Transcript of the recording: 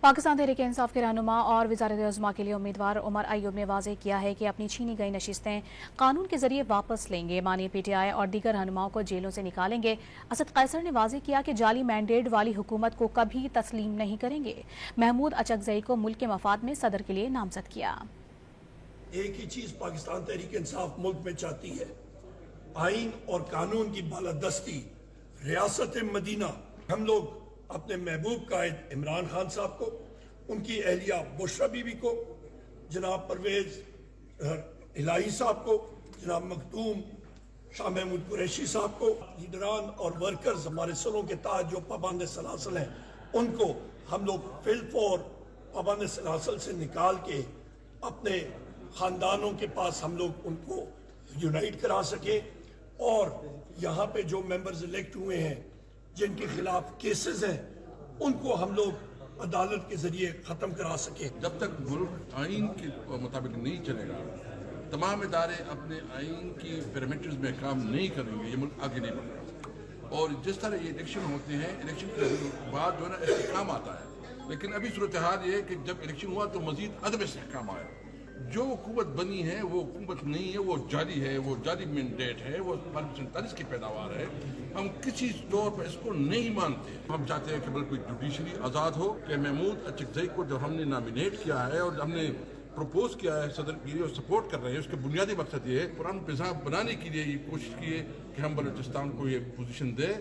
پاکستان تحریک انصاف کے رہنما اور وزارت عظمیٰ کے لیے امیدوار عمر ایوب نے واضح کیا ہے کہ اپنی چھینی گئی نشستیں قانون کے ذریعے واپس لیں گے. بانی پی ٹی آئی اور دیگر رہنماؤں کو جیلوں سے نکالیں گے. اسد قیصر نے واضح کیا کہ جعلی مینڈیٹ والی حکومت کو کبھی تسلیم نہیں کریں گے. محمود اچکزئی کو ملک کے مفاد میں صدر کے لیے نامزد کیا. ایک ہی چیز پاکستان تحریک انصاف ملک میں چاہتی ہے، آئین اور قانون کی بالادستی. ریاست مدینہ ہم لوگ اپنے محبوب قائد عمران خان صاحب کو، ان کی اہلیہ بشرا بی بی کو، جناب پرویز الہی صاحب کو، جناب مخدوم شاہ محمود قریشی صاحب کو، لیڈران اور ورکرز ہمارے سروں کے تاج جو پابند سلاسل ہیں، ان کو ہم لوگ فی الفور پابند سلاسل سے نکال کے اپنے خاندانوں کے پاس ہم لوگ ان کو یونائٹ کرا سکیں، اور یہاں پہ جو ممبرز الیکٹ ہوئے ہیں جن کے خلاف کیسز ہیں ان کو ہم لوگ عدالت کے ذریعے ختم کرا سکیں. جب تک ملک آئین کے مطابق نہیں چلے گا، تمام ادارے اپنے آئین کی پیرامیٹرز میں کام نہیں کریں گے، یہ ملک آگے نہیں بڑھے گا. اور جس طرح یہ الیکشن ہوتے ہیں، الیکشن کے بعد جو ہے نا استحکام آتا ہے، لیکن ابھی صورتحال یہ ہے کہ جب الیکشن ہوا تو مزید عدم استحکام آیا. جو حکومت بنی ہے وہ حکومت نہیں ہے، وہ جعلی ہے، وہ جعلی مینڈیٹ ہے، وہ 47 کی پیداوار ہے. ہم کسی طور پر اس کو نہیں مانتے. ہم چاہتے ہیں کہ بلکہ جوڈیشری آزاد ہو. کہ محمود اچکزئی کو جب ہم نے نامینیٹ کیا ہے اور ہم نے پروپوز کیا ہے صدر کے لیے اور سپورٹ کر رہے ہیں، اس کا بنیادی مقصد یہ ہے قرآن پہ بنانے کے لیے یہ کوشش کی ہے کہ ہم بلوچستان کو یہ پوزیشن دے.